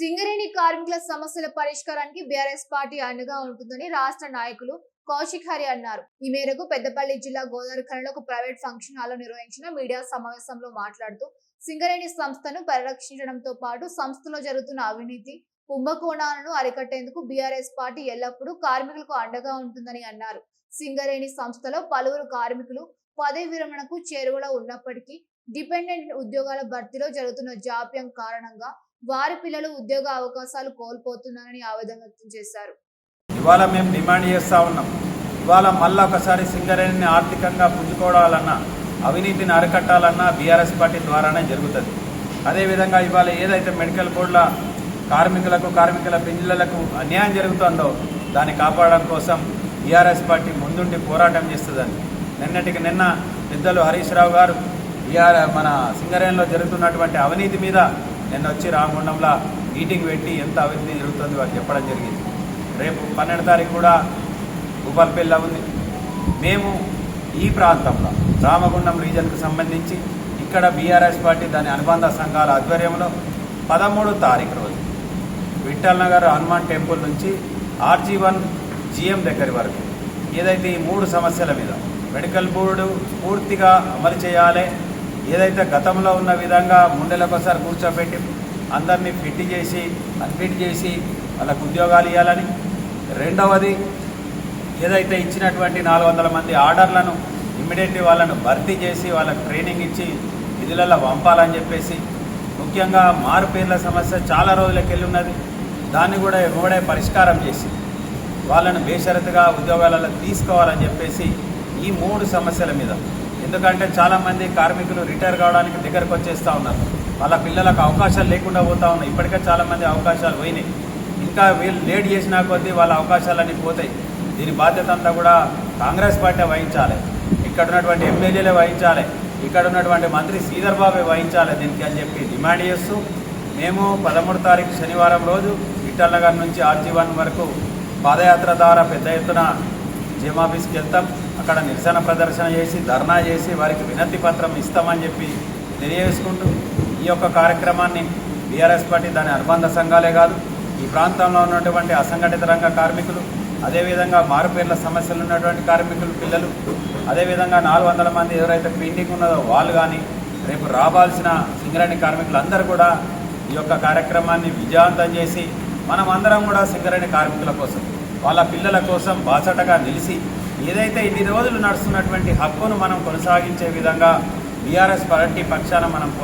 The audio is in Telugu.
సింగరేణి కార్మికుల సమస్యల పరిష్కారానికి బీఆర్ఎస్ పార్టీ అండగా ఉంటుందని రాష్ట్ర నాయకులు కౌశిక్ హరి అన్నారు. ఈ మేరకు పెద్దపల్లి జిల్లా గోదావరిఖనిలో ఒక ప్రైవేట్ ఫంక్షన్ హాల్లో నిర్వహించిన మీడియా సమావేశంలో మాట్లాడుతూ సింగరేణి సంస్థను పరిరక్షించడంతో పాటు సంస్థలో జరుగుతున్న అవినీతి కుంభకోణాలను అరికట్టేందుకు బీఆర్ఎస్ పార్టీ ఎల్లప్పుడూ కార్మికులకు అండగా ఉంటుందని అన్నారు. సింగరేణి సంస్థలో పలువురు కార్మికులు పదవి విరమణకు చేరువలో ఉన్నప్పటికీ డిపెండెంట్ ఉద్యోగాల భర్తీలో జరుగుతున్న జాప్యం కారణంగా వారి పిల్లలు ఉద్యోగ అవకాశాలు కోల్పోతున్నారని ఆవేదన వ్యక్తం చేశారు. ఇవాళ మేము డిమాండ్ చేస్తూ ఉన్నాం. ఇవాళ మళ్ళీ ఒకసారి సింగరేణిని ఆర్థికంగా పుంజుకోవాలన్నా అవినీతిని అరికట్టాలన్నా బీఆర్ఎస్ పార్టీ ద్వారానే జరుగుతుంది. అదేవిధంగా ఇవాళ ఏదైతే మెడికల్ బోర్డుల కార్మికుల పిల్లలకు అన్యాయం జరుగుతుందో దాన్ని కాపాడడం కోసం బీఆర్ఎస్ పార్టీ ముందుండి పోరాటం చేస్తుందని నిన్నటికి నిన్న పెద్దలు హరీష్ రావు గారు మన సింగరేణిలో జరుగుతున్నటువంటి అవినీతి మీద నిన్న వచ్చి రామగుండంలో మీటింగ్ పెట్టి ఎంత అవినీతి జరుగుతుందో వాళ్ళు చెప్పడం జరిగింది. రేపు 12 తారీఖు కూడా భూపాలపల్లిలో ఉంది. మేము ఈ ప్రాంతంలో రామగుండం రీజన్కు సంబంధించి ఇక్కడ బీఆర్ఎస్ పార్టీ దాని అనుబంధ సంఘాల ఆధ్వర్యంలో 13 తారీఖు రోజు విఠల్ నగర్ హనుమాన్ టెంపుల్ నుంచి RG1 GM దగ్గర వరకు ఏదైతే ఈ 3 సమస్యల మీద మెడికల్ బోర్డు పూర్తిగా అమలు చేయాలి, ఏదైతే గతంలో ఉన్న విధంగా ముండెలకోసారి కూర్చోబెట్టి అందరినీ అన్ఫిట్ చేసి వాళ్ళకు ఉద్యోగాలు ఇవ్వాలని, రెండవది ఏదైతే ఇచ్చినటువంటి 400 మంది ఆర్డర్లను ఇమ్మీడియట్లీ వాళ్ళను భర్తీ చేసి వాళ్ళకు ట్రైనింగ్ ఇచ్చి విధులలో పంపాలని చెప్పేసి, ముఖ్యంగా మారుపేర్ల సమస్య చాలా రోజులకి వెళ్ళి ఉన్నది. దాన్ని కూడా ఎవడే పరిష్కారం చేసి వాళ్ళను బేషరతుగా ఉద్యోగాలలో తీసుకోవాలని చెప్పేసి ఈ 3 సమస్యల మీద. ఎందుకంటే చాలామంది కార్మికులు రిటైర్ కావడానికి దగ్గరకు వచ్చేస్తూ ఉన్నారు. వాళ్ళ పిల్లలకు అవకాశాలు లేకుండా పోతూ ఉన్నాయి. ఇప్పటికే చాలామంది అవకాశాలు పోయినాయి. ఇంకా వీళ్ళు లేట్ చేసినా కొద్దీ వాళ్ళ అవకాశాలన్నీ పోతాయి. దీని బాధ్యత అంతా కూడా కాంగ్రెస్ పార్టీ వహించాలి, ఇక్కడ ఉన్నటువంటి ఎమ్మెల్యేలే వహించాలి, ఇక్కడ ఉన్నటువంటి మంత్రి శ్రీధర్ బాబే వహించాలి దీనికి అని చెప్పి డిమాండ్ చేస్తూ మేము 13 తారీఖు శనివారం రోజు విఠల్ నగర్ నుంచి RG1 వరకు పాదయాత్ర ద్వారా పెద్ద ఎత్తున జీఎం ఆఫీస్కి వెళ్తాం. అక్కడ నిరసన ప్రదర్శన చేసి ధర్నా చేసి వారికి వినతి పత్రం ఇస్తామని చెప్పి తెలియజేసుకుంటూ ఈ యొక్క కార్యక్రమాన్ని బీఆర్ఎస్ పార్టీ దాని అనుబంధ సంఘాలే కాదు, ఈ ప్రాంతంలో ఉన్నటువంటి అసంఘటిత రంగ కార్మికులు, అదేవిధంగా మారుపేర్ల సమస్యలు ఉన్నటువంటి కార్మికులు పిల్లలు, అదేవిధంగా 400 మంది ఎవరైతే పెండింగ్ ఉన్నదో వాళ్ళు కానీ రేపు రావాల్సిన సింగరేణి కార్మికులందరూ కూడా ఈ యొక్క కార్యక్రమాన్ని విజయవంతం చేసి మనమందరం కూడా సింగరేణి కార్మికుల కోసం వాళ్ళ పిల్లల కోసం బాసటగా నిలిచి ఏదైతే ఇన్ని రోజులు నడుస్తున్నటువంటి హక్కును మనం కొనసాగించే విధంగా బీఆర్ఎస్ పార్టీ పక్షాన మనం